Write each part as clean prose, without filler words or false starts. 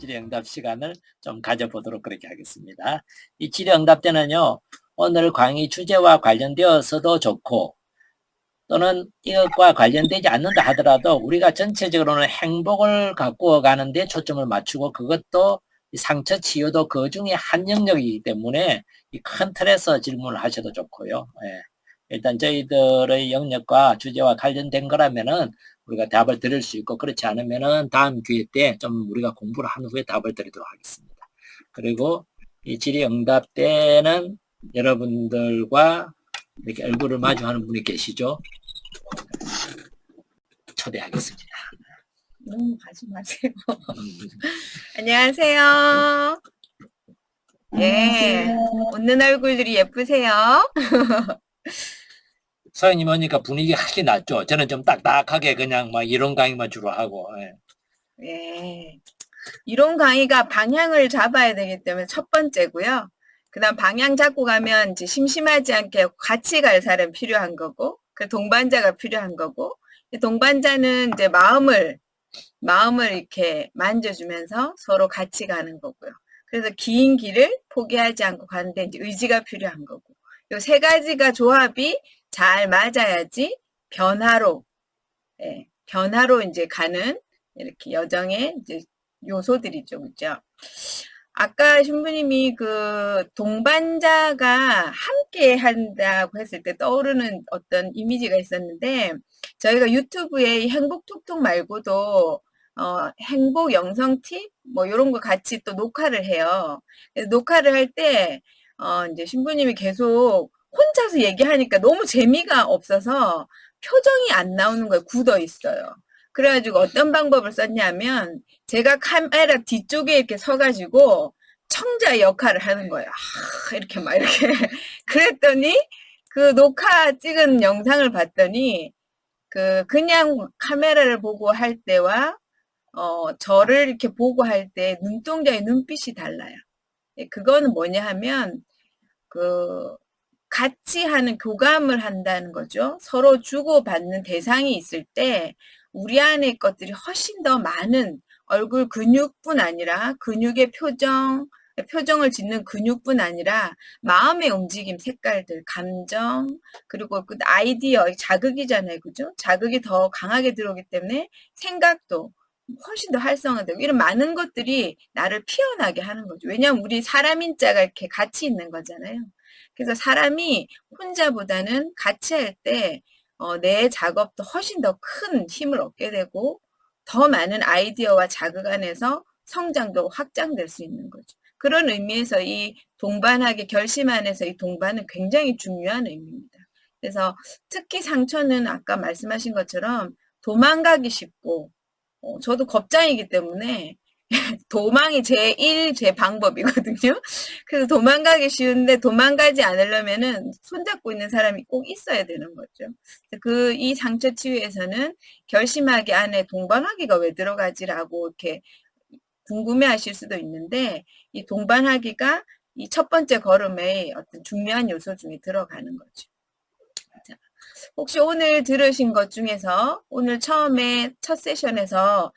질의응답 시간을 좀 가져보도록 그렇게 하겠습니다. 이 질의응답 때는요, 오늘 강의 주제와 관련되어서도 좋고 또는 이것과 관련되지 않는다 하더라도 우리가 전체적으로는 행복을 가꾸어 가는 데 초점을 맞추고 그것도 상처 치유도 그 중에 한 영역이기 때문에 이 큰 틀에서 질문을 하셔도 좋고요. 예. 일단 저희들의 영역과 주제와 관련된 거라면은 우리가 답을 드릴 수 있고 그렇지 않으면은 다음 기회 때 좀 우리가 공부를 한 후에 답을 드리도록 하겠습니다. 그리고 이 질의응답 때는 여러분들과 이렇게 얼굴을 마주하는 분이 계시죠? 초대하겠습니다. 너무 가지 마세요. 안녕하세요. 예, 웃는 얼굴들이 예쁘세요. 서영님 오니까 분위기 확실히 낫죠? 저는 좀 딱딱하게 그냥 막 이론 강의만 주로 하고. 예. 예, 이론 강의가 방향을 잡아야 되기 때문에 첫 번째고요. 그 다음 방향 잡고 가면 이제 심심하지 않게 같이 갈 사람 필요한 거고, 그 동반자가 필요한 거고, 동반자는 이제 마음을 이렇게 만져주면서 서로 같이 가는 거고요. 그래서 긴 길을 포기하지 않고 가는데 이제 의지가 필요한 거고, 요 세 가지가 조합이 잘 맞아야지 변화로, 예, 변화로 이제 가는 이렇게 여정의 이제 요소들이죠, 그죠? 아까 신부님이 그 동반자가 함께 한다고 했을 때 떠오르는 어떤 이미지가 있었는데, 저희가 유튜브에 행복 톡톡 말고도 행복 영성 팁 뭐 이런 거 같이 또 녹화를 해요. 녹화를 할 때 이제 신부님이 계속 혼자서 얘기하니까 너무 재미가 없어서 표정이 안 나오는 거예요. 굳어 있어요. 그래가지고 어떤 방법을 썼냐면 제가 카메라 뒤쪽에 이렇게 서가지고 청자 역할을 하는 거예요. 이렇게 막 이렇게 그랬더니 그 녹화 찍은 영상을 봤더니 그냥 카메라를 보고 할 때와 저를 이렇게 보고 할 때 눈동자의 눈빛이 달라요. 그거는 뭐냐 하면 그 같이 하는 교감을 한다는 거죠. 서로 주고받는 대상이 있을 때 우리 안의 것들이 훨씬 더 많은 얼굴 근육뿐 아니라 근육의 표정을 짓는 근육뿐 아니라 마음의 움직임, 색깔들, 감정, 그리고 그 아이디어, 자극이잖아요. 그죠? 자극이 더 강하게 들어오기 때문에 생각도 훨씬 더 활성화되고 이런 많은 것들이 나를 피어나게 하는 거죠. 왜냐하면 우리 사람인 자가 이렇게 같이 있는 거잖아요. 그래서 사람이 혼자보다는 같이 할 때 내 작업도 훨씬 더 큰 힘을 얻게 되고 더 많은 아이디어와 자극 안에서 성장도 확장될 수 있는 거죠. 그런 의미에서 이 동반하게 결심 안에서 이 동반은 굉장히 중요한 의미입니다. 그래서 특히 상처는 아까 말씀하신 것처럼 도망가기 쉽고 저도 겁장이기 때문에 도망이 제 방법이거든요. 그래서 도망가기 쉬운데 도망가지 않으려면은 손잡고 있는 사람이 꼭 있어야 되는 거죠. 이 상처 치유에서는 결심하기 안에 동반하기가 왜 들어가지라고 이렇게 궁금해 하실 수도 있는데, 이 동반하기가 이 첫 번째 걸음의 어떤 중요한 요소 중에 들어가는 거죠. 자, 혹시 오늘 들으신 것 중에서 오늘 처음에 첫 세션에서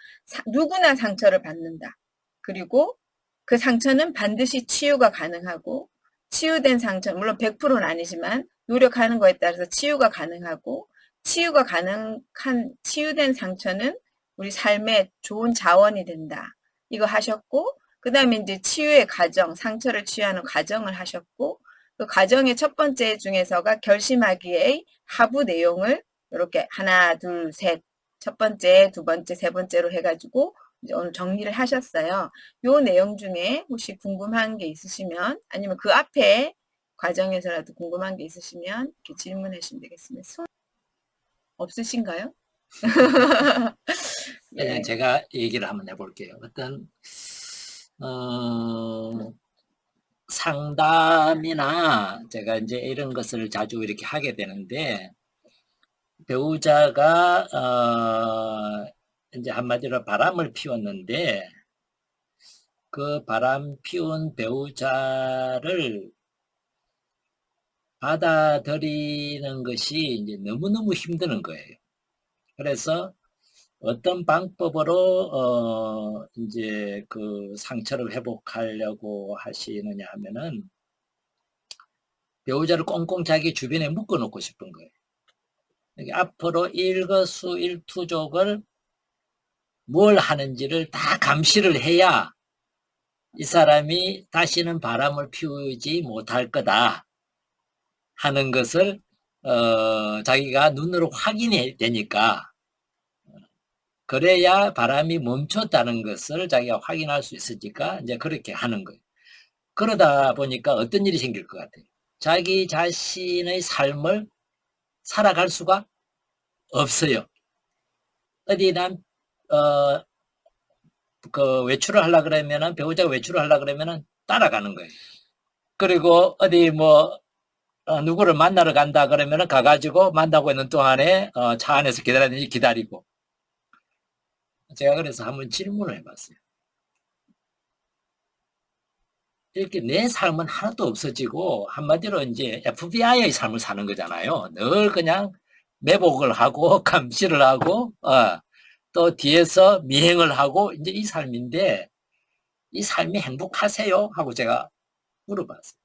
누구나 상처를 받는다. 그리고 그 상처는 반드시 치유가 가능하고 치유된 상처, 물론 100%는 아니지만 노력하는 거에 따라서 치유가 가능하고 치유가 가능한 치유된 상처는 우리 삶의 좋은 자원이 된다. 이거 하셨고 그 다음에 이제 치유의 과정, 상처를 치유하는 과정을 하셨고 그 과정의 첫 번째 중에서가 결심하기의 하부 내용을 이렇게 하나, 둘, 셋, 첫 번째, 두 번째, 세 번째로 해가지고 이제 오늘 정리를 하셨어요. 요 내용 중에 혹시 궁금한 게 있으시면 아니면 그 앞에 과정에서라도 궁금한 게 있으시면 이렇게 질문해 주시면 되겠습니다. 손 없으신가요? 그냥 네. 제가 얘기를 한번 해볼게요. 어떤 상담이나 제가 이제 이런 것을 자주 이렇게 하게 되는데 배우자가 이제 한마디로 바람을 피웠는데 그 바람 피운 배우자를 받아들이는 것이 이제 너무너무 힘드는 거예요. 그래서 어떤 방법으로 이제 그 상처를 회복하려고 하시느냐 하면은 배우자를 꽁꽁 자기 주변에 묶어 놓고 싶은 거예요. 앞으로 일거수일투족을 뭘 하는지를 다 감시를 해야 이 사람이 다시는 바람을 피우지 못할 거다 하는 것을 자기가 눈으로 확인해야 되니까, 그래야 바람이 멈췄다는 것을 자기가 확인할 수 있으니까 이제 그렇게 하는 거예요. 그러다 보니까 어떤 일이 생길 것 같아요. 자기 자신의 삶을 살아갈 수가 없어요. 어디 그 외출을 하려 그러면은, 배우자가 외출을 하려 그러면은 따라가는 거예요. 그리고 어디 누구를 만나러 간다 그러면은 가가지고 만나고 있는 동안에 차 안에서 기다리고. 제가 그래서 한번 질문을 해봤어요. 이렇게 내 삶은 하나도 없어지고 한마디로 이제 FBI의 삶을 사는 거잖아요. 늘 그냥 매복을 하고 감시를 하고 또 뒤에서 미행을 하고 이제 이 삶인데, 이 삶이 행복하세요? 하고 제가 물어봤어요.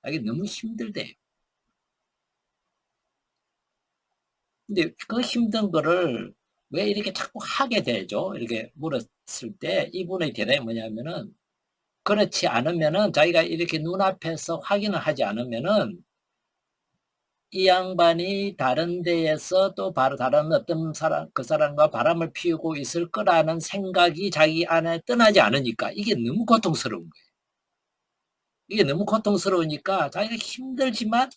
이게 너무 힘들대요. 근데 그 힘든 거를 왜 이렇게 자꾸 하게 되죠? 이렇게 물었을 때 이분의 대답이 뭐냐면은, 그렇지 않으면은, 자기가 이렇게 눈앞에서 확인을 하지 않으면은 이 양반이 다른 데에서 또 바로 다른 어떤 사람, 그 사람과 바람을 피우고 있을 거라는 생각이 자기 안에 떠나지 않으니까 이게 너무 고통스러운 거예요. 이게 너무 고통스러우니까 자기가 힘들지만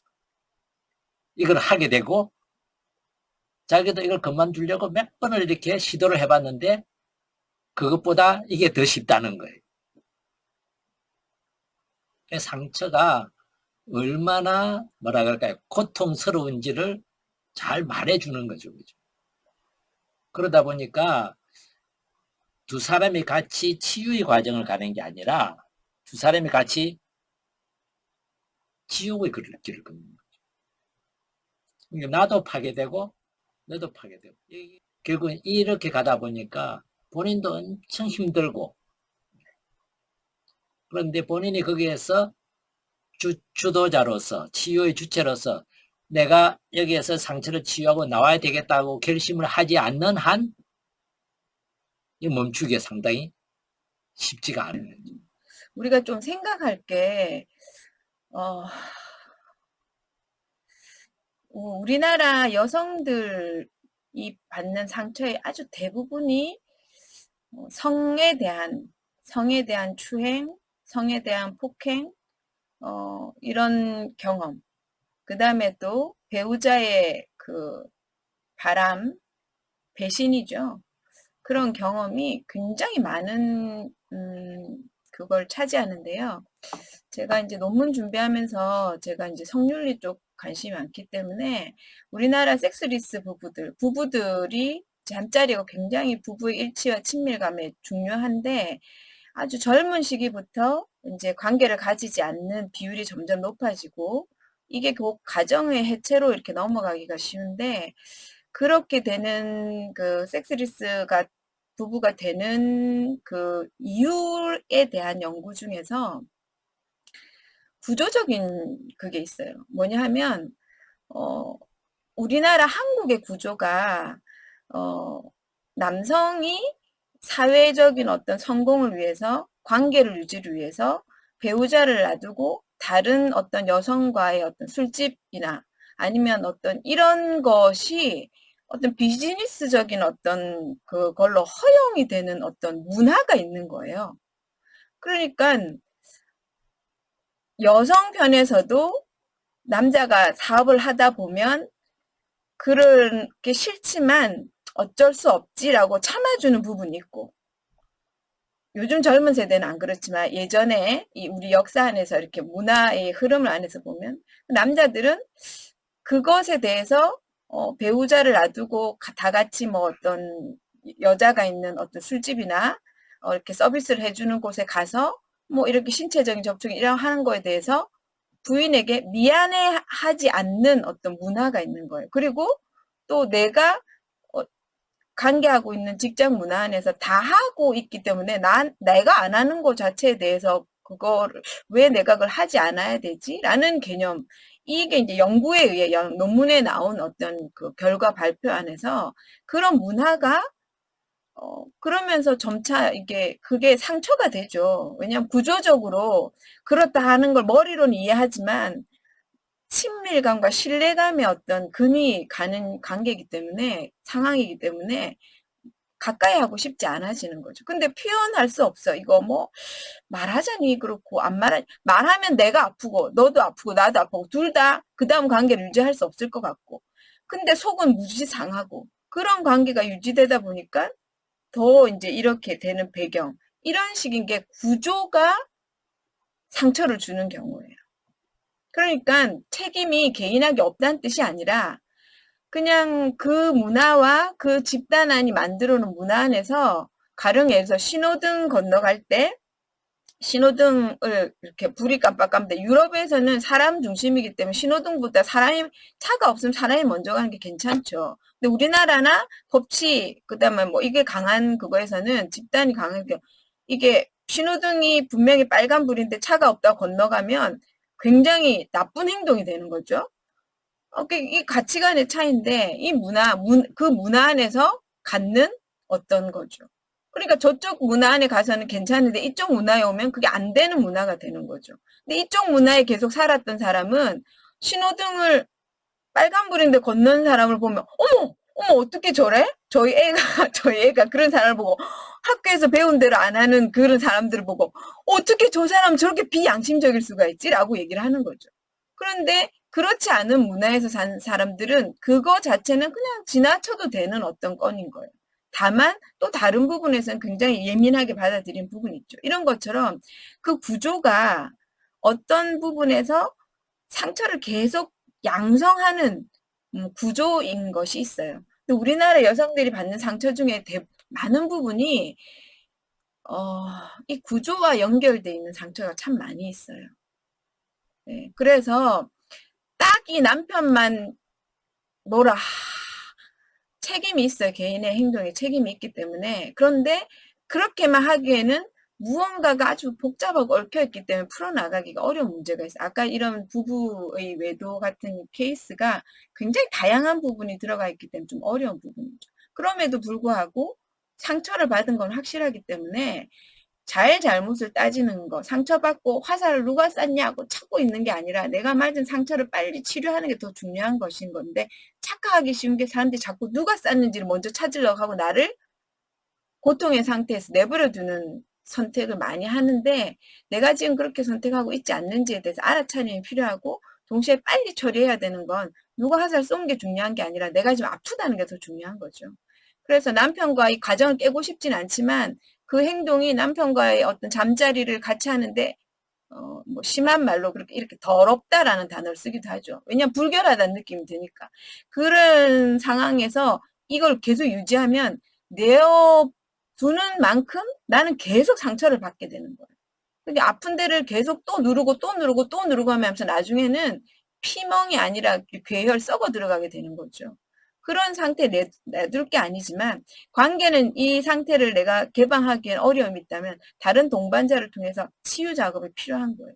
이걸 하게 되고, 자기도 이걸 그만두려고 몇 번을 이렇게 시도를 해봤는데 그것보다 이게 더 쉽다는 거예요. 상처가 얼마나 뭐라 그럴까요? 고통스러운지를 잘 말해주는 거죠. 그죠? 그러다 보니까 두 사람이 같이 치유의 과정을 가는 게 아니라 두 사람이 같이 지옥의 길을 걷는 거죠. 그러니까 나도 파괴되고 너도 파괴되고, 결국은 이렇게 가다 보니까 본인도 엄청 힘들고, 그런데 본인이 거기에서 주도자로서, 치유의 주체로서 내가 여기에서 상처를 치유하고 나와야 되겠다고 결심을 하지 않는 한 이 멈추기가 상당히 쉽지가 않아요. 우리가 좀 생각할 게, 우리나라 여성들이 받는 상처의 아주 대부분이 성에 대한 추행, 성에 대한 폭행, 이런 경험, 그 다음에 또 배우자의 그 바람, 배신이죠. 그런 경험이 굉장히 많은 그걸 차지하는데요. 제가 이제 논문 준비하면서 제가 이제 성윤리 쪽 관심이 많기 때문에 우리나라 섹스리스 부부들이 잠자리가 굉장히 부부의 일치와 친밀감에 중요한데, 아주 젊은 시기부터 이제 관계를 가지지 않는 비율이 점점 높아지고, 이게 그 가정의 해체로 이렇게 넘어가기가 쉬운데, 그렇게 되는 그 섹스리스가 부부가 되는 그 이유에 대한 연구 중에서 구조적인 그게 있어요. 뭐냐 하면, 우리나라 한국의 구조가, 남성이 사회적인 어떤 성공을 위해서, 관계를 유지를 위해서 배우자를 놔두고 다른 어떤 여성과의 어떤 술집이나 아니면 어떤 이런 것이 어떤 비즈니스적인 어떤 그걸로 허용이 되는 어떤 문화가 있는 거예요. 그러니까 여성 편에서도 남자가 사업을 하다 보면 그렇게 싫지만 어쩔 수 없지라고 참아주는 부분이 있고, 요즘 젊은 세대는 안 그렇지만 예전에 우리 역사 안에서 이렇게 문화의 흐름을 안에서 보면 남자들은 그것에 대해서 배우자를 놔두고 다 같이 뭐 어떤 여자가 있는 어떤 술집이나 이렇게 서비스를 해주는 곳에 가서 뭐 이렇게 신체적인 접촉이 이런 하는 거에 대해서 부인에게 미안해하지 않는 어떤 문화가 있는 거예요. 그리고 또 내가 관계하고 있는 직장 문화 안에서 다 하고 있기 때문에 내가 안 하는 것 자체에 대해서 그거를 왜 내가 그걸 하지 않아야 되지? 라는 개념. 이게 이제 연구에 의해 논문에 나온 어떤 그 결과 발표 안에서 그런 문화가 그러면서 점차 그게 상처가 되죠. 왜냐하면 구조적으로 그렇다 하는 걸 머리로는 이해하지만 친밀감과 신뢰감의 어떤 근이 가는 관계이기 때문에, 상황이기 때문에 가까이 하고 싶지 않아지는 거죠. 근데 표현할 수 없어. 이거 뭐 말하자니 그렇고 안 말하면 내가 아프고 너도 아프고 나도 아프고 둘 다 그다음 관계를 유지할 수 없을 것 같고. 근데 속은 무지 상하고 그런 관계가 유지되다 보니까 더 이제 이렇게 되는 배경. 이런 식인 게 구조가 상처를 주는 경우예요. 그러니까 책임이 개인에게 없다는 뜻이 아니라 그냥 그 문화와 그 집단 안이 만들어 놓은 문화 안에서 가령 예를 들어서 신호등 건너갈 때 신호등을 이렇게 불이 깜빡깜데 유럽에서는 사람 중심이기 때문에 신호등보다 차가 없으면 사람이 먼저 가는 게 괜찮죠. 근데 우리나라나 법치, 그다음에 뭐 이게 강한 그거에서는 집단이 강한 게 이게 신호등이 분명히 빨간불인데 차가 없다고 건너가면 굉장히 나쁜 행동이 되는 거죠. 이 가치관의 차이인데 그 문화 안에서 갖는 어떤 거죠. 그러니까 저쪽 문화 안에 가서는 괜찮은데 이쪽 문화에 오면 그게 안 되는 문화가 되는 거죠. 근데 이쪽 문화에 계속 살았던 사람은 신호등을 빨간불인데 건너는 사람을 보면 어머 어떻게 저래? 저희 애가 그런 사람을 보고 학교에서 배운 대로 안 하는 그런 사람들을 보고 어떻게 저 사람 저렇게 비양심적일 수가 있지라고 얘기를 하는 거죠. 그런데 그렇지 않은 문화에서 산 사람들은 그거 자체는 그냥 지나쳐도 되는 어떤 건인 거예요. 다만 또 다른 부분에서는 굉장히 예민하게 받아들인 부분이 있죠. 이런 것처럼 그 구조가 어떤 부분에서 상처를 계속 양성하는 구조인 것이 있어요. 근데 우리나라 여성들이 받는 상처 중에 많은 부분이 이 구조와 연결돼 있는 상처가 참 많이 있어요. 네, 그래서 딱 이 남편만 뭐라 책임이 있어요. 개인의 행동에 책임이 있기 때문에. 그런데 그렇게만 하기에는 무언가가 아주 복잡하고 얽혀있기 때문에 풀어나가기가 어려운 문제가 있어요. 아까 이런 부부의 외도 같은 케이스가 굉장히 다양한 부분이 들어가 있기 때문에 좀 어려운 부분이죠. 그럼에도 불구하고 상처를 받은 건 확실하기 때문에 잘못을 따지는 거, 상처받고 화살을 누가 쐈냐고 찾고 있는 게 아니라 내가 맞은 상처를 빨리 치료하는 게 더 중요한 것인 건데 착각하기 쉬운 게 사람들이 자꾸 누가 쐈는지를 먼저 찾으려고 하고 나를 고통의 상태에서 내버려 두는 선택을 많이 하는데 내가 지금 그렇게 선택하고 있지 않는지에 대해서 알아차림이 필요하고 동시에 빨리 처리해야 되는 건 누가 화살 쏜 게 중요한 게 아니라 내가 지금 아프다는 게 더 중요한 거죠. 그래서 남편과 이 가정을 깨고 싶진 않지만 그 행동이 남편과의 어떤 잠자리를 같이 하는데 뭐 심한 말로 그렇게 이렇게 더럽다라는 단어를 쓰기도 하죠. 왜냐하면 불결하다는 느낌이 드니까. 그런 상황에서 이걸 계속 유지하면 내어 두는 만큼 나는 계속 상처를 받게 되는 거예요. 근데 아픈 데를 계속 또 누르고 또 누르고 또 누르고 하면서 나중에는 피멍이 아니라 괴혈 썩어 들어가게 되는 거죠. 그런 상태에 내둘 게 아니지만 관계는 이 상태를 내가 개방하기엔 어려움이 있다면 다른 동반자를 통해서 치유 작업이 필요한 거예요.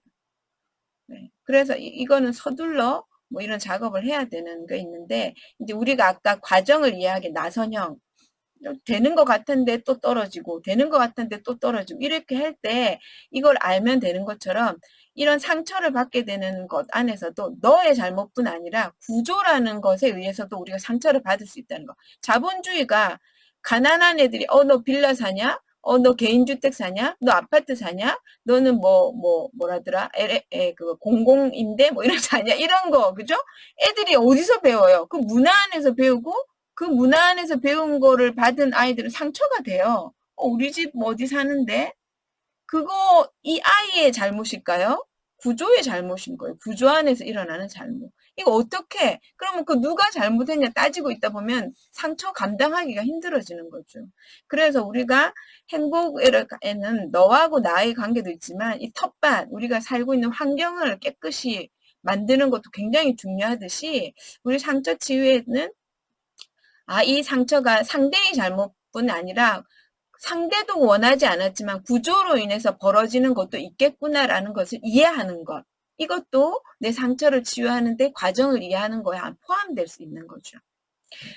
네. 그래서 이거는 서둘러 뭐 이런 작업을 해야 되는 게 있는데 이제 우리가 아까 과정을 이해하기 나선형 되는 것 같은데 또 떨어지고 되는 것 같은데 또 떨어지고 이렇게 할 때 이걸 알면 되는 것처럼 이런 상처를 받게 되는 것 안에서도 너의 잘못뿐 아니라 구조라는 것에 의해서도 우리가 상처를 받을 수 있다는 거. 자본주의가 가난한 애들이 너 빌라 사냐? 너 개인주택 사냐? 너 아파트 사냐? 너는 뭐라더라? 그 공공임대 뭐 이런 사냐? 이런 거, 그죠? 애들이 어디서 배워요? 그 문화 안에서 배우고 그 문화 안에서 배운 거를 받은 아이들은 상처가 돼요. 우리 집 어디 사는데? 그거 이 아이의 잘못일까요? 구조의 잘못인 거예요. 구조 안에서 일어나는 잘못. 이거 어떻게? 그러면 그 누가 잘못했냐 따지고 있다 보면 상처 감당하기가 힘들어지는 거죠. 그래서 우리가 행복에는 너하고 나의 관계도 있지만 이 텃밭, 우리가 살고 있는 환경을 깨끗이 만드는 것도 굉장히 중요하듯이 우리 상처 치유에는 이 상처가 상대의 잘못뿐 아니라 상대도 원하지 않았지만 구조로 인해서 벌어지는 것도 있겠구나라는 것을 이해하는 것. 이것도 내 상처를 치유하는 데 과정을 이해하는 거에 포함될 수 있는 거죠.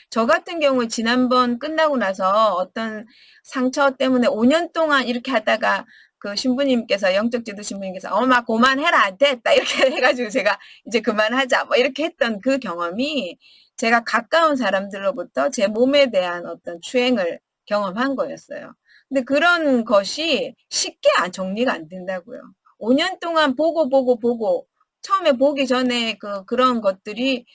저 같은 경우에 지난번 끝나고 나서 어떤 상처 때문에 5년 동안 이렇게 하다가 그 신부님께서 영적 지도 신부님께서 막 그만해라 안 됐다 이렇게 해가지고 제가 이제 그만하자 뭐 이렇게 했던 그 경험이 제가 가까운 사람들로부터 제 몸에 대한 어떤 추행을 경험한 거였어요. 근데 그런 것이 쉽게 정리가 안 된다고요. 5년 동안 보고 처음에 보기 전에 그런 것들이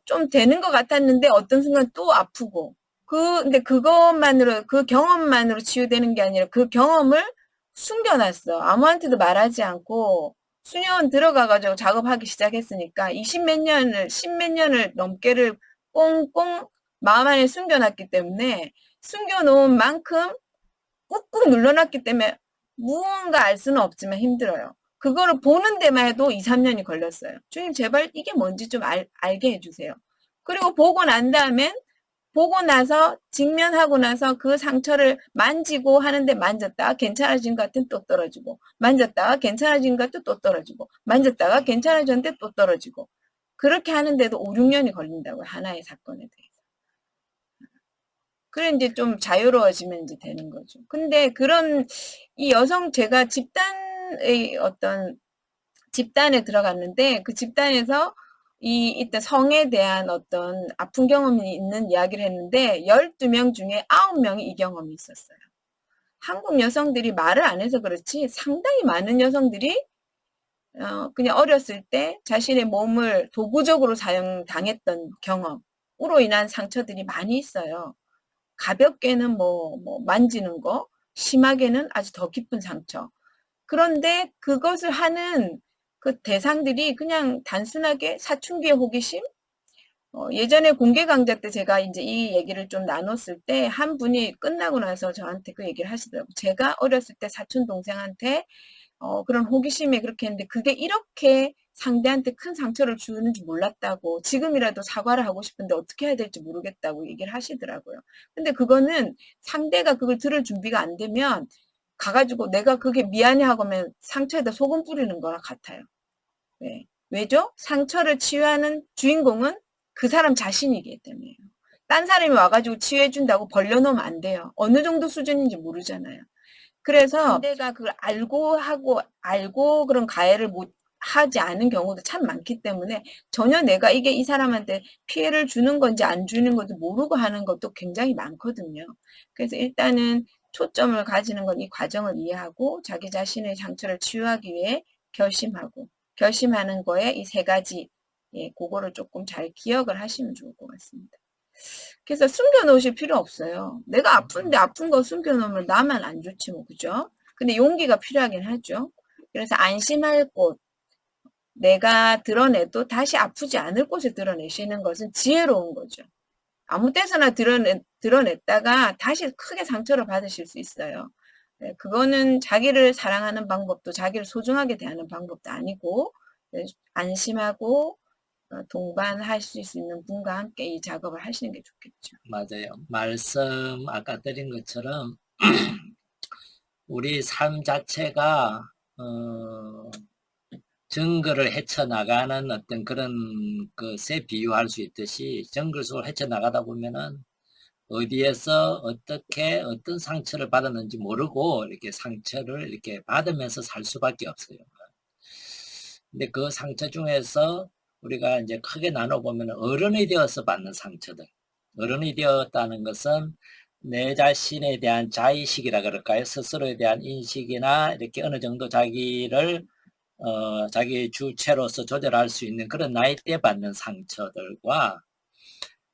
좀 되는 것 같았는데 어떤 순간 또 아프고 근데 그것만으로 그 경험만으로 치유되는 게 아니라 그 경험을 숨겨놨어. 아무한테도 말하지 않고 수년 들어가가지고 작업하기 시작했으니까 10몇 년을 넘게를 꽁꽁 마음 안에 숨겨놨기 때문에 숨겨놓은 만큼 꾹꾹 눌러놨기 때문에 무언가 알 수는 없지만 힘들어요. 그거를 보는 데만 해도 2, 3년이 걸렸어요. 주님 제발 이게 뭔지 좀 알게 해주세요. 그리고 보고 난 다음엔 보고 나서 직면하고 나서 그 상처를 만지고 하는데 만졌다가 괜찮아진 것 같은 또 떨어지고 만졌다가 괜찮아진 것 같은 또 떨어지고 만졌다가 괜찮아졌는데 또 떨어지고 그렇게 하는데도 5, 6년이 걸린다고요. 하나의 사건에 대해서. 그래 이제 좀 자유로워지면 이제 되는 거죠. 근데 그런 이 여성 제가 집단의 어떤 집단에 들어갔는데 그 집단에서 이때 성에 대한 어떤 아픈 경험이 있는 이야기를 했는데 12명 중에 9명이 이 경험이 있었어요. 한국 여성들이 말을 안 해서 그렇지 상당히 많은 여성들이 그냥 어렸을 때 자신의 몸을 도구적으로 사용당했던 경험으로 인한 상처들이 많이 있어요. 가볍게는 뭐 만지는 거, 심하게는 아주 더 깊은 상처. 그런데 그것을 하는 그 대상들이 그냥 단순하게 사춘기의 호기심? 예전에 공개 강좌 때 제가 이제 이 얘기를 좀 나눴을 때 한 분이 끝나고 나서 저한테 그 얘기를 하시더라고요. 제가 어렸을 때 사촌 동생한테 그런 호기심에 그렇게 했는데 그게 이렇게 상대한테 큰 상처를 주는 줄 몰랐다고 지금이라도 사과를 하고 싶은데 어떻게 해야 될지 모르겠다고 얘기를 하시더라고요. 근데 그거는 상대가 그걸 들을 준비가 안 되면 가가지고 내가 그게 미안해 하고면 상처에다 소금 뿌리는 거랑 같아요. 네. 왜죠? 상처를 치유하는 주인공은 그 사람 자신이기 때문에요. 딴 사람이 와가지고 치유해준다고 벌려놓으면 안 돼요. 어느 정도 수준인지 모르잖아요. 그래서 상대가 그걸 알고 그런 가해를 못 하지 않은 경우도 참 많기 때문에 전혀 내가 이게 이 사람한테 피해를 주는 건지 안 주는 건지 모르고 하는 것도 굉장히 많거든요. 그래서 일단은 초점을 가지는 건 이 과정을 이해하고 자기 자신의 상처를 치유하기 위해 결심하는 거에 이 세 가지, 그거를 조금 잘 기억을 하시면 좋을 것 같습니다. 그래서 숨겨놓으실 필요 없어요. 내가 아픈데 아픈 거 숨겨놓으면 나만 안 좋지 뭐, 그죠? 근데 용기가 필요하긴 하죠. 그래서 안심할 곳, 내가 드러내도 다시 아프지 않을 곳에 드러내시는 것은 지혜로운 거죠. 아무 데서나 드러냈다가 다시 크게 상처를 받으실 수 있어요. 그거는 자기를 사랑하는 방법도 자기를 소중하게 대하는 방법도 아니고 안심하고 동반할 수 있는 분과 함께 이 작업을 하시는 게 좋겠죠. 맞아요. 말씀 아까 드린 것처럼 우리 삶 자체가 정글을 헤쳐나가는 어떤 그런 것에 비유할 수 있듯이 정글 속을 헤쳐나가다 보면은 어디에서 어떻게 어떤 상처를 받았는지 모르고 이렇게 상처를 이렇게 받으면서 살 수밖에 없어요. 근데 그 상처 중에서 우리가 이제 크게 나눠보면 어른이 되어서 받는 상처들. 어른이 되었다는 것은 내 자신에 대한 자의식이라 그럴까요? 스스로에 대한 인식이나 이렇게 어느 정도 자기를 자기 주체로서 조절할 수 있는 그런 나이 때 받는 상처들과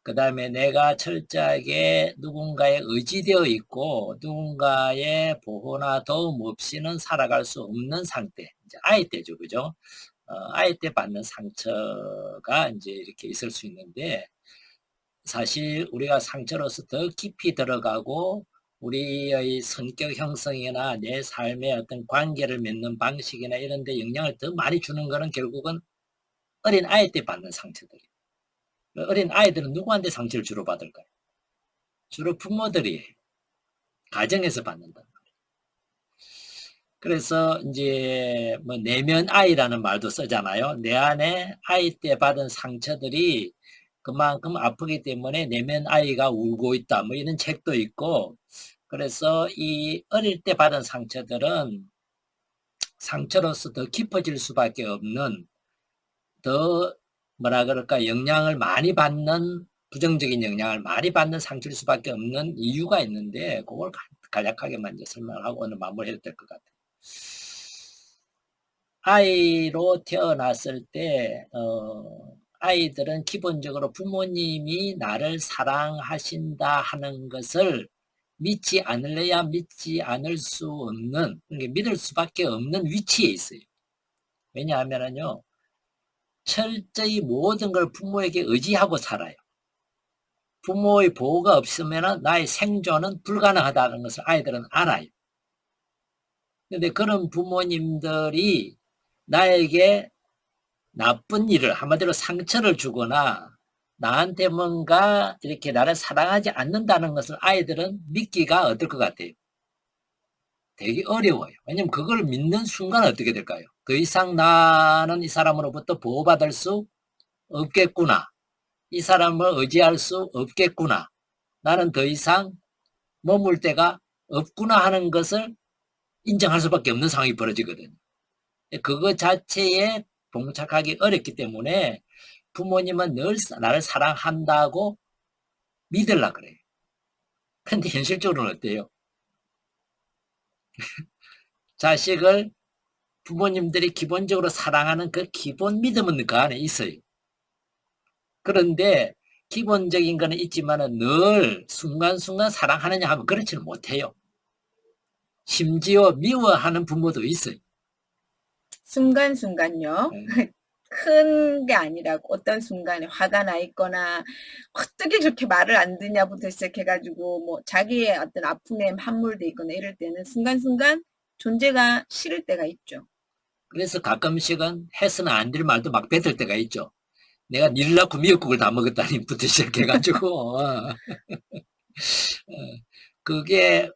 그 다음에 내가 철저하게 누군가에 의지되어 있고 누군가의 보호나 도움 없이는 살아갈 수 없는 상태, 이제 아이 때죠, 그죠? 아이 때 받는 상처가 이제 이렇게 있을 수 있는데, 사실 우리가 상처로서 더 깊이 들어가고 우리의 성격 형성이나 내 삶의 어떤 관계를 맺는 방식이나 이런 데 영향을 더 많이 주는 거는 결국은 어린 아이 때 받는 상처들이에요. 어린 아이들은 누구한테 상처를 주로 받을까요? 주로 부모들이에요. 가정에서 받는다. 그래서 이제 뭐 내면 아이라는 말도 쓰잖아요. 내 안에 아이 때 받은 상처들이 그만큼 아프기 때문에 내면 아이가 울고 있다. 뭐 이런 책도 있고. 그래서 이 어릴 때 받은 상처들은 상처로서 더 깊어질 수밖에 없는, 더 뭐라 그럴까, 영향을 많이 받는, 부정적인 영향을 많이 받는 상처일 수밖에 없는 이유가 있는데, 그걸 간략하게만 이제 설명을 하고 오늘 마무리해도 될 것 같아요. 아이로 태어났을 때 아이들은 기본적으로 부모님이 나를 사랑하신다 하는 것을 믿지 않으려야 믿지 않을 수 없는, 그러니까 믿을 수밖에 없는 위치에 있어요. 왜냐하면요, 철저히 모든 걸 부모에게 의지하고 살아요. 부모의 보호가 없으면 나의 생존은 불가능하다는 것을 아이들은 알아요. 근데 그런 부모님들이 나에게 나쁜 일을, 한마디로 상처를 주거나 나한테 뭔가 이렇게 나를 사랑하지 않는다는 것을 아이들은 믿기가 어떨 것 같아요? 되게 어려워요. 왜냐면 그걸 믿는 순간 어떻게 될까요? 더 이상 나는 이 사람으로부터 보호받을 수 없겠구나. 이 사람을 의지할 수 없겠구나. 나는 더 이상 머물 데가 없구나 하는 것을 인정할 수밖에 없는 상황이 벌어지거든요. 그거 자체에 봉착하기 어렵기 때문에 부모님은 늘 나를 사랑한다고 믿으려고 그래요. 근데 현실적으로는 어때요? 자식을 부모님들이 기본적으로 사랑하는 그 기본 믿음은 그 안에 있어요. 그런데 기본적인 거는 있지만은 늘 순간순간 사랑하느냐 하면 그렇지는 못해요. 심지어 미워하는 부모도 있어요. 순간순간요. 큰 게 아니라고 어떤 순간에 화가 나 있거나 어떻게 저렇게 말을 안 듣냐부터 시작해가지고 뭐 자기의 어떤 아픔에 함몰돼 있거나 이럴 때는 순간순간 존재가 싫을 때가 있죠. 그래서 가끔씩은 해서는 안 될 말도 막 뱉을 때가 있죠. 내가 니를 낳고 미역국을 다 먹었다니부터 시작해가지고 그게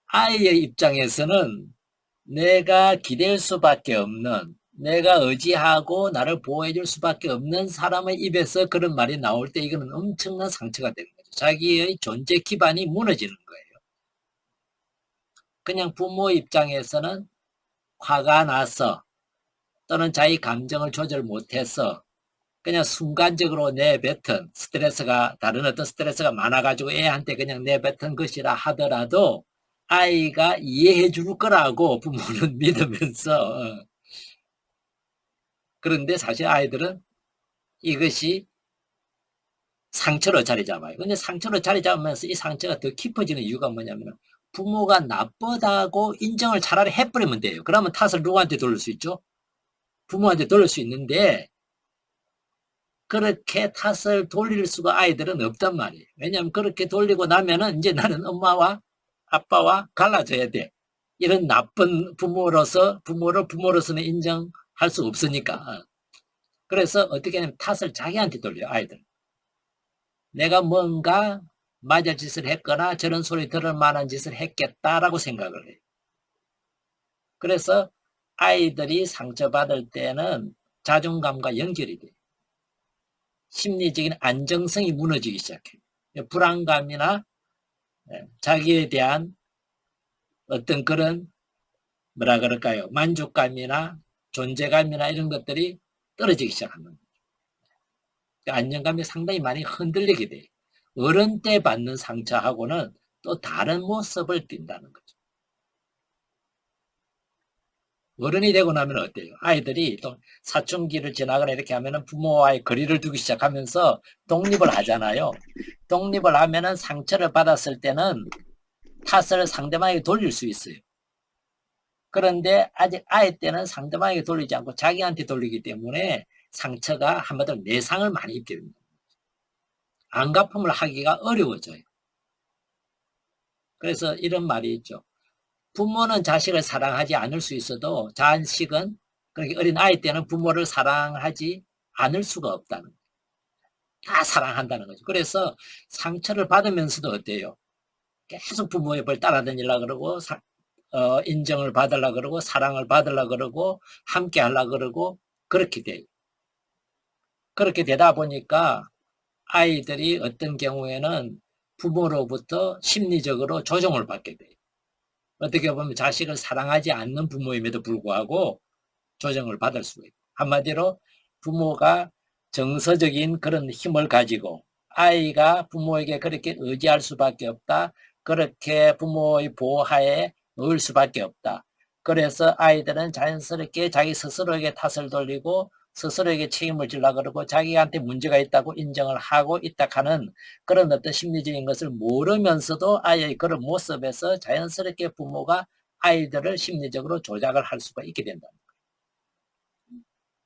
아이의 입장에서는 내가 기댈 수밖에 없는, 내가 의지하고 나를 보호해줄 수밖에 없는 사람의 입에서 그런 말이 나올 때 이거는 엄청난 상처가 되는 거죠. 자기의 존재 기반이 무너지는 거예요. 그냥 부모 입장에서는 화가 나서 또는 자기 감정을 조절 못해서 그냥 순간적으로 내뱉은 스트레스가, 다른 어떤 스트레스가 많아가지고 애한테 그냥 내뱉은 것이라 하더라도 아이가 이해해 줄 거라고 부모는 믿으면서, 그런데 사실 아이들은 이것이 상처로 자리 잡아요. 근데 상처로 자리 잡으면서 이 상처가 더 깊어지는 이유가 뭐냐면 부모가 나쁘다고 인정을 차라리 해버리면 돼요. 그러면 탓을 누구한테 돌릴 수 있죠? 부모한테 돌릴 수 있는데 그렇게 탓을 돌릴 수가 아이들은 없단 말이에요. 왜냐하면 그렇게 돌리고 나면은 이제 나는 엄마와 아빠와 갈라져야 돼. 이런 나쁜 부모를 부모로서는 인정할 수 없으니까. 그래서 어떻게 하냐면 탓을 자기한테 돌려요, 아이들. 내가 뭔가 맞을 짓을 했거나 저런 소리 들을 만한 짓을 했겠다라고 생각을 해요. 그래서 아이들이 상처받을 때는 자존감과 연결이 돼요. 심리적인 안정성이 무너지기 시작해요. 불안감이나 자기에 대한 어떤 그런 뭐라 그럴까요? 만족감이나 존재감이나 이런 것들이 떨어지기 시작합니다. 안정감이 상당히 많이 흔들리게 돼요. 어른 때 받는 상처하고는 또 다른 모습을 띈다는 거죠. 어른이 되고 나면 어때요? 아이들이 또 사춘기를 지나거나 이렇게 하면은 부모와의 거리를 두기 시작하면서 독립을 하잖아요. 독립을 하면은 상처를 받았을 때는 탓을 상대방에게 돌릴 수 있어요. 그런데 아직 아이 때는 상대방에게 돌리지 않고 자기한테 돌리기 때문에 상처가 한마디로 내상을 많이 입게 됩니다. 안갚음을 하기가 어려워져요. 그래서 이런 말이 있죠. 부모는 자식을 사랑하지 않을 수 있어도 자식은, 그러니까 어린 아이 때는 부모를 사랑하지 않을 수가 없다는 거예요. 다 사랑한다는 거죠. 그래서 상처를 받으면서도 어때요? 계속 부모의 벌 따라다니려고 그러고, 인정을 받으려고 그러고, 사랑을 받으려고 그러고, 함께 하려고 그러고, 그렇게 돼요. 그렇게 되다 보니까 아이들이 어떤 경우에는 부모로부터 심리적으로 조종을 받게 돼요. 어떻게 보면 자식을 사랑하지 않는 부모임에도 불구하고 조정을 받을 수가 있고, 한마디로 부모가 정서적인 그런 힘을 가지고 아이가 부모에게 그렇게 의지할 수밖에 없다. 그렇게 부모의 보호하에 놓을 수밖에 없다. 그래서 아이들은 자연스럽게 자기 스스로에게 탓을 돌리고 스스로에게 책임을 지려고 그러고 자기한테 문제가 있다고 인정을 하고 있다 하는 그런 어떤 심리적인 것을 모르면서도 아이의 그런 모습에서 자연스럽게 부모가 아이들을 심리적으로 조작을 할 수가 있게 된다.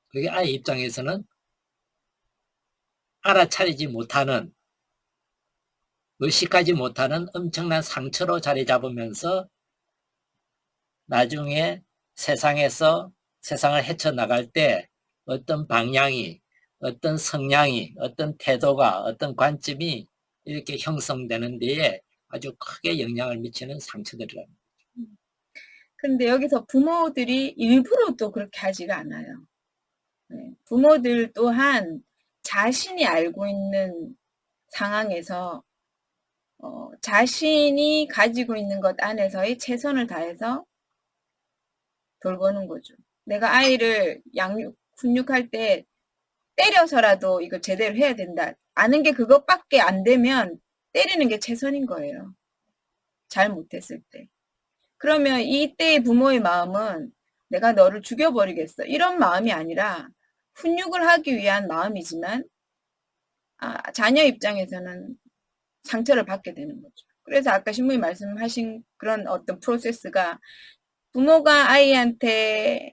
그게 아이 입장에서는 알아차리지 못하는, 의식하지 못하는 엄청난 상처로 자리 잡으면서 나중에 세상에서 세상을 헤쳐나갈 때 어떤 방향이, 어떤 성향이, 어떤 태도가, 어떤 관점이 이렇게 형성되는 데에 아주 크게 영향을 미치는 상처들이랍니다. 그런데 여기서 부모들이 일부러 또 그렇게 하지가 않아요. 네. 부모들 또한 자신이 알고 있는 상황에서 자신이 가지고 있는 것 안에서의 최선을 다해서 돌보는 거죠. 내가 아이를 훈육할 때 때려서라도 이거 제대로 해야 된다. 아는 게 그것밖에 안 되면 때리는 게 최선인 거예요. 잘 못했을 때. 그러면 이때의 부모의 마음은 내가 너를 죽여버리겠어. 이런 마음이 아니라 훈육을 하기 위한 마음이지만 자녀 입장에서는 상처를 받게 되는 거죠. 그래서 아까 신부님 말씀하신 그런 어떤 프로세스가 부모가 아이한테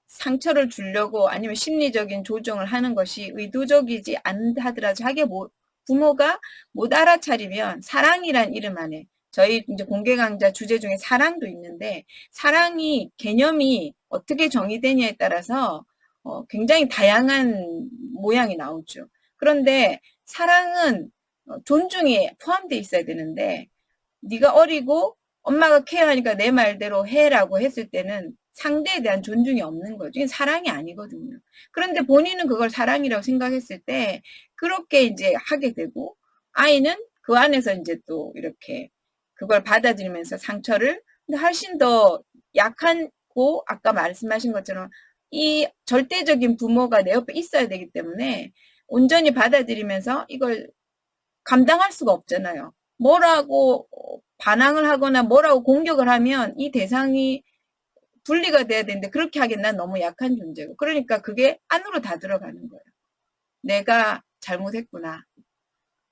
상처를 주려고 아니면 심리적인 조정을 하는 것이 의도적이지 않다 하더라도 자기 부모가 못 알아차리면 사랑이란 이름 안에 저희 이제 공개 강좌 주제 중에 사랑도 있는데 사랑이 개념이 어떻게 정의되냐에 따라서 굉장히 다양한 모양이 나오죠. 그런데 사랑은 존중이 포함되어 있어야 되는데 네가 어리고 엄마가 케어하니까 내 말대로 해라고 했을 때는 상대에 대한 존중이 없는 거죠. 이게 사랑이 아니거든요. 그런데 본인은 그걸 사랑이라고 생각했을 때 그렇게 이제 하게 되고 아이는 그 안에서 이제 또 이렇게 그걸 받아들이면서 상처를 근데 훨씬 더 약하고 아까 말씀하신 것처럼 이 절대적인 부모가 내 옆에 있어야 되기 때문에 온전히 받아들이면서 이걸 감당할 수가 없잖아요. 뭐라고 반항을 하거나 뭐라고 공격을 하면 이 대상이 분리가 돼야 되는데 그렇게 하기엔 난 너무 약한 존재고 그러니까 그게 안으로 다 들어가는 거예요. 내가 잘못했구나.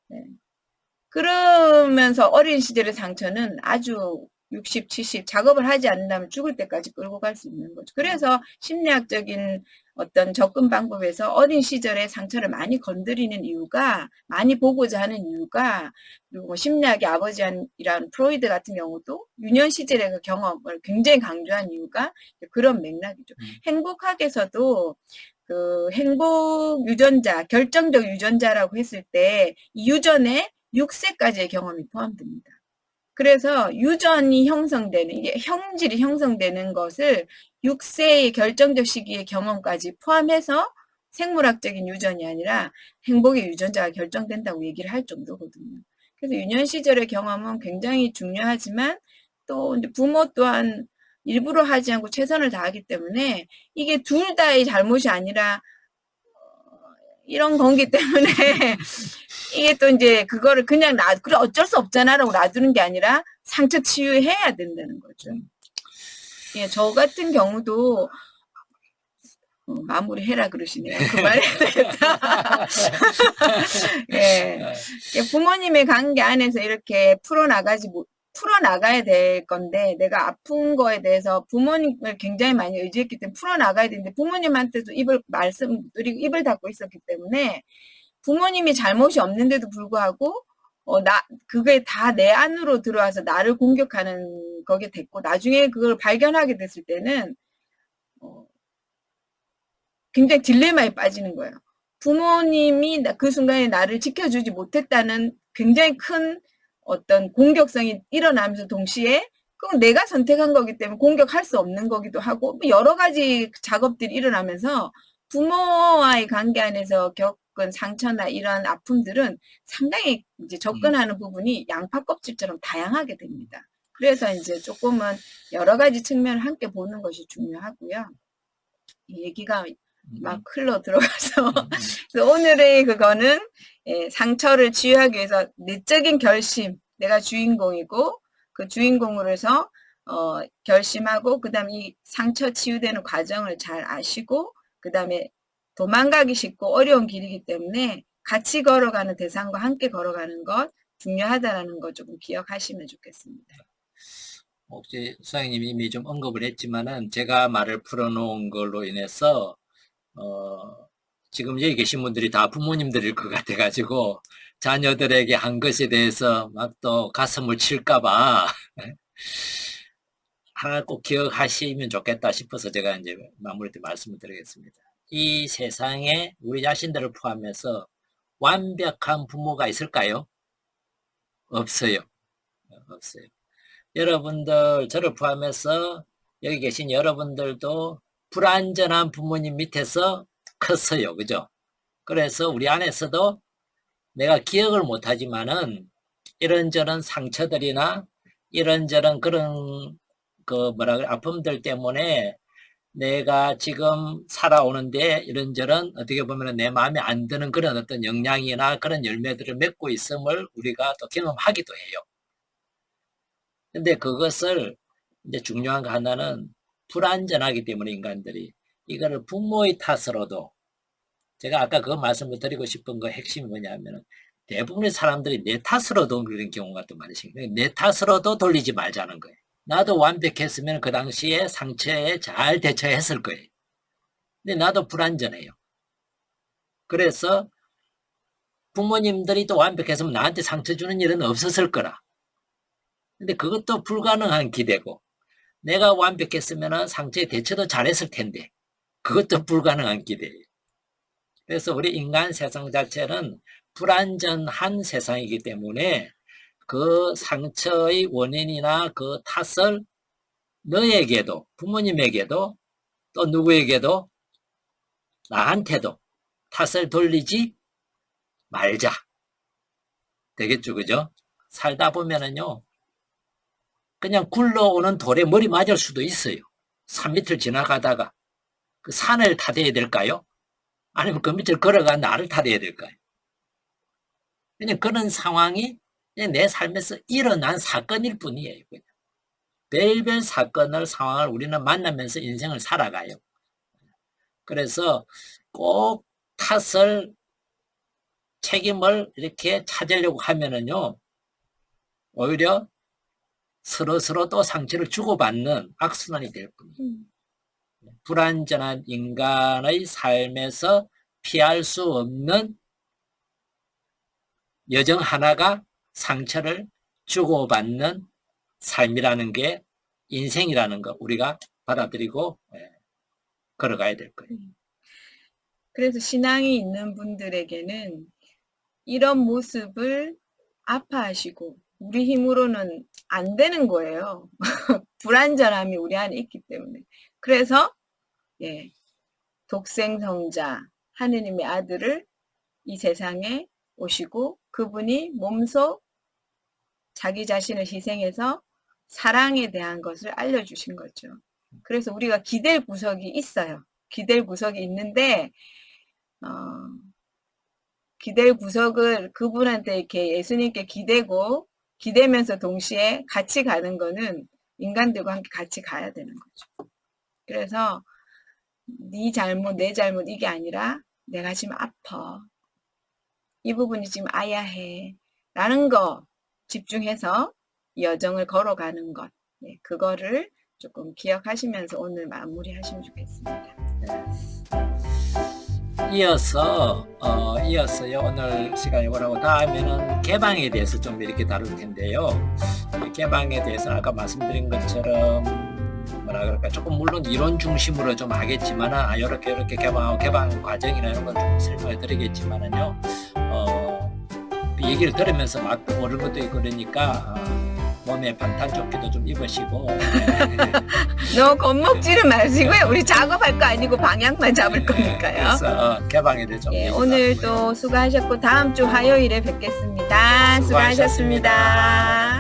네. 그러면서 어린 시절의 상처는 아주 60, 70 작업을 하지 않는다면 죽을 때까지 끌고 갈 수 있는 거죠. 그래서 심리학적인 어떤 접근 방법에서 어린 시절의 상처를 많이 건드리는 이유가 많이 보고자 하는 이유가 그리고 뭐 심리학의 아버지이라는 프로이드 같은 경우도 유년 시절의 그 경험을 굉장히 강조한 이유가 그런 맥락이죠. 행복학에서도 그 행복 유전자, 결정적 유전자라고 했을 때 이 유전에 6세까지의 경험이 포함됩니다. 그래서 유전이 형성되는, 이게 형질이 형성되는 것을 6세의 결정적 시기의 경험까지 포함해서 생물학적인 유전이 아니라 행복의 유전자가 결정된다고 얘기를 할 정도거든요. 그래서 유년 시절의 경험은 굉장히 중요하지만 또 이제 부모 또한 일부러 하지 않고 최선을 다하기 때문에 이게 둘 다의 잘못이 아니라 이런 거기 때문에 이게 또 이제 그거를 그냥 그래 어쩔 수 없잖아라고 놔두는 게 아니라 상처 치유해야 된다는 거죠. 예, 저 같은 경우도 마무리해라 그러시네요. 그 말에 대해서. 예, 부모님의 관계 안에서 이렇게 풀어나가지 풀어나가야 될 건데, 내가 아픈 거에 대해서 부모님을 굉장히 많이 의지했기 때문에 풀어나가야 되는데, 부모님한테도 말씀드리고 입을 닫고 있었기 때문에, 부모님이 잘못이 없는데도 불구하고, 그게 다 내 안으로 들어와서 나를 공격하는 거게 됐고, 나중에 그걸 발견하게 됐을 때는, 굉장히 딜레마에 빠지는 거예요. 부모님이 그 순간에 나를 지켜주지 못했다는 굉장히 큰 어떤 공격성이 일어나면서 동시에 그건 내가 선택한 거기 때문에 공격할 수 없는 거기도 하고 여러 가지 작업들이 일어나면서 부모와의 관계 안에서 겪은 상처나 이런 아픔들은 상당히 이제 접근하는 부분이 양파 껍질처럼 다양하게 됩니다. 그래서 이제 조금은 여러 가지 측면을 함께 보는 것이 중요하고요. 이 얘기가 막 흘러 들어가서 그래서 오늘의 그거는 상처를 치유하기 위해서 내적인 결심, 내가 주인공이고 그 주인공으로 해서 결심하고 그다음에 이 상처 치유되는 과정을 잘 아시고 그다음에 도망가기 쉽고 어려운 길이기 때문에 같이 걸어가는 대상과 함께 걸어가는 것 중요하다라는 거 조금 기억하시면 좋겠습니다. 혹시 수장님이 이미 좀 언급을 했지만은 제가 말을 풀어놓은 걸로 인해서 지금 여기 계신 분들이 다 부모님들일 것 같아가지고 자녀들에게 한 것에 대해서 막 또 가슴을 칠까봐 하나 꼭 기억하시면 좋겠다 싶어서 제가 이제 마무리 때 말씀을 드리겠습니다. 이 세상에 우리 자신들을 포함해서 완벽한 부모가 있을까요? 없어요. 없어요. 여러분들, 저를 포함해서 여기 계신 여러분들도 불완전한 부모님 밑에서 컸어요. 그죠? 그래서 우리 안에서도 내가 기억을 못하지만은 이런저런 상처들이나 이런저런 그런 아픔들 때문에 내가 지금 살아오는데 이런저런 어떻게 보면 내 마음에 안 드는 그런 어떤 영향이나 그런 열매들을 맺고 있음을 우리가 또 경험하기도 해요. 근데 그것을 이제 중요한 거 하나는 불완전하기 때문에 인간들이 이거를 부모의 탓으로도 제가 아까 그 말씀을 드리고 싶은 거 핵심이 뭐냐면은 대부분의 사람들이 내 탓으로도 그런 경우가 또 많으시거든요. 내 탓으로도 돌리지 말자는 거예요. 나도 완벽했으면 그 당시에 상처에 잘 대처했을 거예요. 근데 나도 불완전해요. 그래서 부모님들이 또 완벽했으면 나한테 상처 주는 일은 없었을 거라. 근데 그것도 불가능한 기대고 내가 완벽했으면 상처에 대처도 잘했을 텐데 그것도 불가능한 기대예요. 그래서 우리 인간 세상 자체는 불완전한 세상이기 때문에 그 상처의 원인이나 그 탓을 너에게도 부모님에게도 또 누구에게도 나한테도 탓을 돌리지 말자. 되겠죠, 그죠? 살다 보면은요, 그냥 굴러오는 돌에 머리 맞을 수도 있어요. 산 밑을 지나가다가 그 산을 타대야 될까요? 아니면 그 밑을 걸어가 나를 타대야 될까요? 그냥 그런 상황이 그냥 내 삶에서 일어난 사건일 뿐이에요. 그냥. 별별 사건을 상황을 우리는 만나면서 인생을 살아가요. 그래서 꼭 탓을 책임을 이렇게 찾으려고 하면은요 오히려 서로 또 상처를 주고받는 악순환이 될 뿐이에요. 불완전한 인간의 삶에서 피할 수 없는 여정 하나가 상처를 주고받는 삶이라는 게 인생이라는 거 우리가 받아들이고 걸어가야 될 거예요. 그래서 신앙이 있는 분들에게는 이런 모습을 아파하시고 우리 힘으로는 안 되는 거예요. 불완전함이 우리 안에 있기 때문에. 그래서 독생성자 하느님의 아들을 이 세상에 오시고 그분이 몸소 자기 자신을 희생해서 사랑에 대한 것을 알려주신 거죠. 그래서 우리가 기댈 구석이 있어요. 기댈 구석이 있는데 기댈 구석을 그분한테 이렇게 예수님께 기대면서 동시에 같이 가는 거는 인간들과 함께 같이 가야 되는 거죠. 그래서 네 잘못, 내 잘못 이게 아니라 내가 지금 아파. 이 부분이 지금 아야해. 라는 거 집중해서 이 여정을 걸어가는 것, 네, 그거를 조금 기억하시면서 오늘 마무리하시면 좋겠습니다. 이어서요 오늘 시간이 오라고 다음에는 개방에 대해서 좀 이렇게 다룰 텐데요. 개방에 대해서는 아까 말씀드린 것처럼 뭐라 그럴까 조금 물론 이론 중심으로 좀 하겠지만은 이렇게 개방하고 개방 과정이나 이런 건 좀 설명해 드리겠지만은요. 얘기를 들으면서 막 오는 것도 있고 그러니까 몸에 반탄조끼도 좀 입으시고 너무 겁먹지는 마시고요. 우리 작업할 거 아니고 방향만 잡을 거니까요. 그래서 개방에 대해 좀 예, 얘기 오늘도 수고하셨고 다음 주 화요일에 뵙겠습니다. 수고하셨습니다.